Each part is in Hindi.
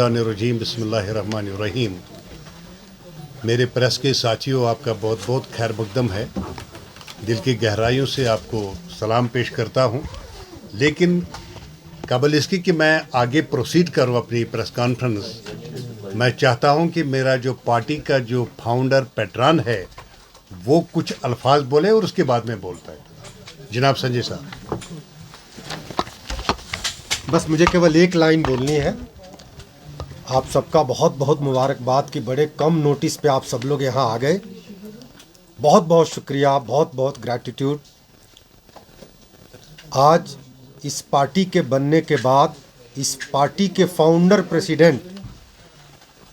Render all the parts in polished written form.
रजीम बिस्मिल्लाहिर्रहमानिर्रहीम। मेरे प्रेस के साथियों, आपका बहुत बहुत खैर मकदम है। दिल की गहराइयों से आपको सलाम पेश करता हूं। लेकिन कबल इसकी कि मैं आगे प्रोसीड करूं अपनी प्रेस कॉन्फ्रेंस, मैं चाहता हूं कि मेरा जो पार्टी का जो फाउंडर पैटर्न है वो कुछ अल्फाज बोले और उसके बाद में बोलता है। जनाब संजय साहब। बस मुझे केवल एक लाइन बोलनी है। आप सबका बहुत बहुत मुबारकबाद कि बड़े कम नोटिस पे आप सब लोग यहाँ आ गए। बहुत बहुत शुक्रिया, बहुत बहुत ग्रैटिट्यूड। आज इस पार्टी के बनने के बाद इस पार्टी के founder president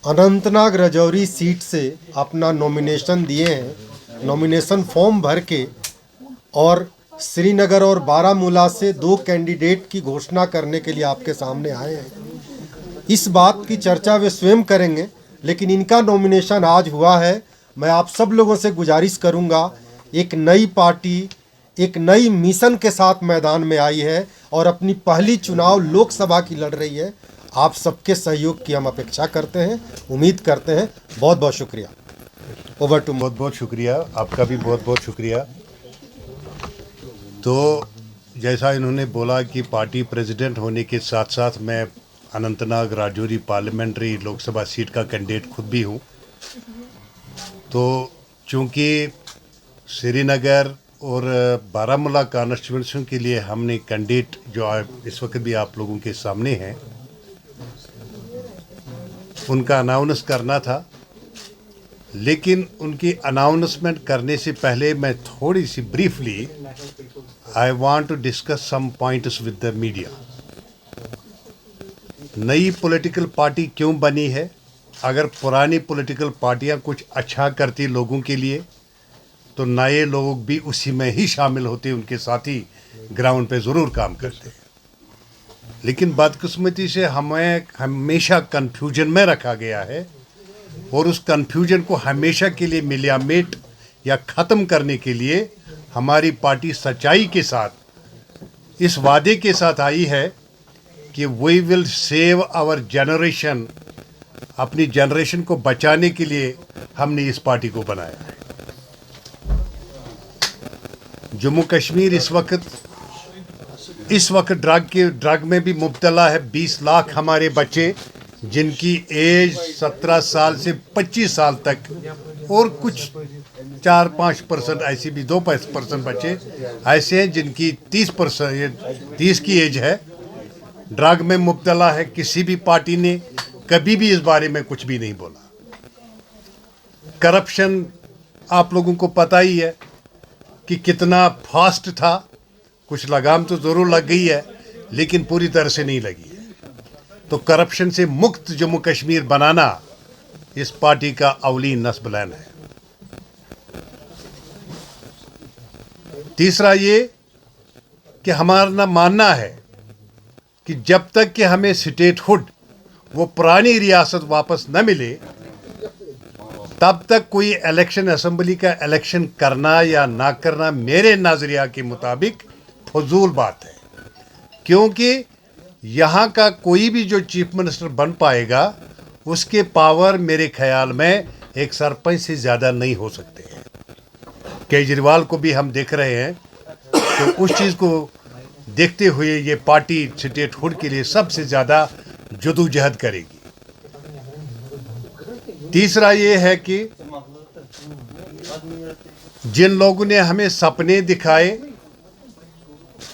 Anantnag Rajouri seat से अपना नॉमिनेशन दिए हैं, नॉमिनेशन फॉर्म भर के, और श्रीनगर और बारामूला से 2 कैंडिडेट की घोषणा करने के लिए आपके सामने आए हैं। इस बात की चर्चा वे स्वयं करेंगे, लेकिन इनका नॉमिनेशन आज हुआ है। मैं आप सब लोगों से गुजारिश करूंगा, एक नई पार्टी एक नई मिशन के साथ मैदान में आई है और अपनी पहली चुनाव लोकसभा की लड़ रही है। आप सबके सहयोग की हम अपेक्षा करते हैं, उम्मीद करते हैं। बहुत बहुत शुक्रिया। Over to. बहुत बहुत शुक्रिया, आपका भी बहुत बहुत शुक्रिया। तो जैसा इन्होंने बोला कि पार्टी प्रेसिडेंट होने के साथ साथ मैं अनंतनाग राजौरी पार्लियामेंट्री लोकसभा सीट का कैंडिडेट खुद भी हूँ। तो चूँकि श्रीनगर और बारामूला कॉन्स्टिट्यूंसी के लिए हमने कैंडिडेट जो इस वक्त भी आप लोगों के सामने हैं उनका अनाउंस करना था, लेकिन उनकी अनाउंसमेंट करने से पहले मैं थोड़ी सी briefly I want to discuss some points with the media. नई पॉलिटिकल पार्टी क्यों बनी है? अगर पुरानी पॉलिटिकल पार्टियां कुछ अच्छा करती लोगों के लिए तो नए लोग भी उसी में ही शामिल होते, उनके साथ ही ग्राउंड पे ज़रूर काम करते। लेकिन बदकिस्मती से हमें हमेशा कन्फ्यूजन में रखा गया है और उस कन्फ्यूजन को हमेशा के लिए मिलियामेट या ख़त्म करने के लिए हमारी पार्टी सच्चाई के साथ इस वादे के साथ आई है कि we will save our generation. अपनी जनरेशन को बचाने के लिए हमने इस पार्टी को बनाया है। जम्मू कश्मीर इस वक्त ड्रग में भी मुब्तला है। 20 लाख हमारे बच्चे जिनकी एज 17 साल से 25 साल तक, और कुछ 4-5% ऐसी भी 2% बच्चे ऐसे हैं जिनकी 30 की एज है, ड्रग में मुब्तला है। किसी भी पार्टी ने कभी भी इस बारे में कुछ भी नहीं बोला। करप्शन आप लोगों को पता ही है कि कितना फास्ट था। कुछ लगाम तो ज़रूर लग गई है, लेकिन पूरी तरह से नहीं लगी है। तो करप्शन से मुक्त जम्मू कश्मीर बनाना इस पार्टी का अवलीन नस्ब प्लान है। तीसरा ये कि हमारा मानना है कि जब तक कि हमें स्टेटहुड, वो पुरानी रियासत वापस न मिले, तब तक कोई इलेक्शन, असेंबली का इलेक्शन करना या ना करना मेरे नज़रिया के मुताबिक फजूल बात है। क्योंकि यहाँ का कोई भी जो चीफ मिनिस्टर बन पाएगा उसके पावर मेरे ख्याल में एक सरपंच से ज़्यादा नहीं हो सकते हैं। केजरीवाल को भी हम देख रहे हैं, तो उस चीज़ को देखते हुए ये पार्टी स्टेटहुड के लिए सबसे ज़्यादा जदोजहद करेगी। तीसरा ये है कि जिन लोगों ने हमें सपने दिखाए,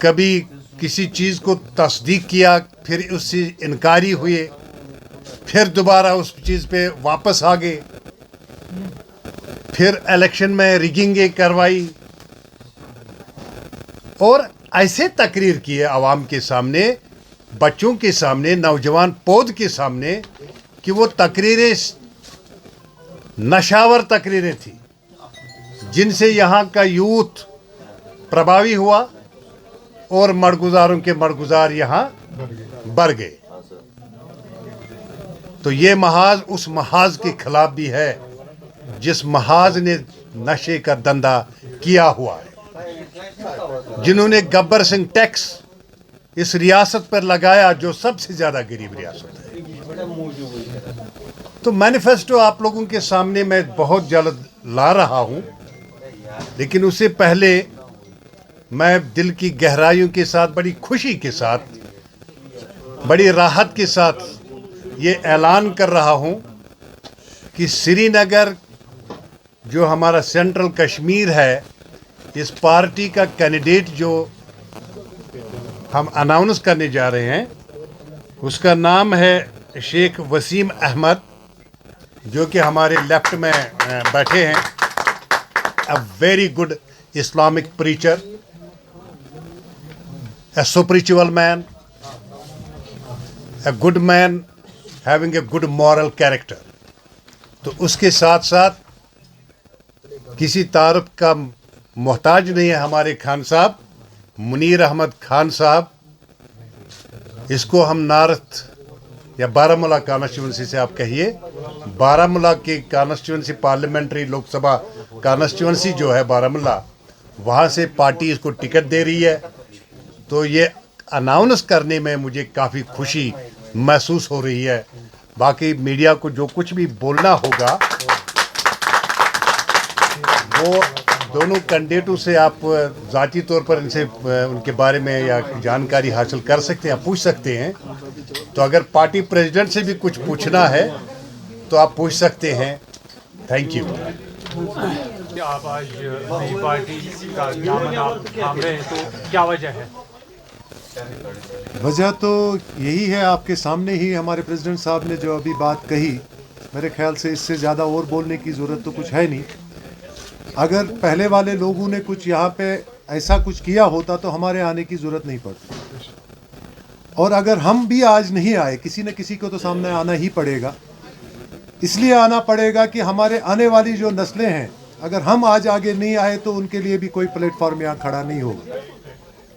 कभी किसी चीज़ को तस्दीक किया, फिर उससे इनकारी हुए, फिर दोबारा उस चीज़ पे वापस आ गए, फिर इलेक्शन में रिगिंगें करवाई और ऐसे तकरीर किए आवाम के सामने, बच्चों के सामने, नौजवान पौध के सामने, कि वो तकरीरें नशावर तकरीरें थी जिनसे यहाँ का यूथ प्रभावी हुआ और मरगुजारों के मरगुजार यहाँ बढ़ गए। तो ये महाज उस महाज के खिलाफ भी है जिस महाज ने नशे का धंधा किया हुआ है, जिन्होंने गब्बर सिंह टैक्स इस रियासत पर लगाया जो सबसे ज़्यादा गरीब रियासत है। तो मैनिफेस्टो आप लोगों के सामने मैं बहुत जल्द ला रहा हूं, लेकिन उससे पहले मैं दिल की गहराइयों के साथ, बड़ी खुशी के साथ, बड़ी राहत के साथ ये ऐलान कर रहा हूं कि श्रीनगर जो हमारा सेंट्रल कश्मीर है, इस पार्टी का कैंडिडेट जो हम अनाउंस करने जा रहे हैं, उसका नाम है शेख वसीम अहमद, जो कि हमारे लेफ्ट में बैठे हैं। A very good Islamic preacher, a spiritual man, a good man having a good moral character। तो उसके साथ साथ किसी तारुफ का मोहताज नहीं है हमारे खान साहब, मुनीर अहमद खान साहब। इसको हम नॉर्थ या बारामूला कॉन्स्टिट्यूंसी से आप कहिए, बारामूला की कॉन्स्टिट्यूंसी पार्लियामेंट्री लोकसभा कॉन्स्टिट्यूंसी जो है बारामूला, वहाँ से पार्टी इसको टिकट दे रही है। तो ये अनाउंस करने में मुझे काफ़ी खुशी महसूस हो रही है। बाकी मीडिया को जो कुछ भी बोलना होगा वो दोनों कैंडिडेटों से आप ज़ाती तौर पर इनसे उनके बारे में या जानकारी हासिल कर सकते हैं, पूछ सकते हैं। तो अगर पार्टी प्रेसिडेंट से भी कुछ पूछना है तो आप पूछ सकते हैं। Thank you. आप आज नई पार्टी का दामन आप थाम रहे हैं, तो क्या वजह है? वजह तो यही है, आपके सामने ही हमारे प्रेसिडेंट साहब ने जो अभी बात कही, मेरे ख्याल से इससे ज़्यादा और बोलने की ज़रूरत तो कुछ है नहीं। अगर पहले वाले लोगों ने कुछ यहाँ पे ऐसा कुछ किया होता तो हमारे आने की ज़रूरत नहीं पड़ती। और अगर हम भी आज नहीं आए, किसी न किसी को तो सामने आना ही पड़ेगा। इसलिए आना पड़ेगा कि हमारे आने वाली जो नस्लें हैं, अगर हम आज आगे नहीं आए तो उनके लिए भी कोई प्लेटफॉर्म यहाँ खड़ा नहीं होगा।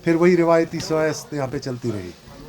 फिर वही रिवायती सयासत यहाँ पे चलती रही।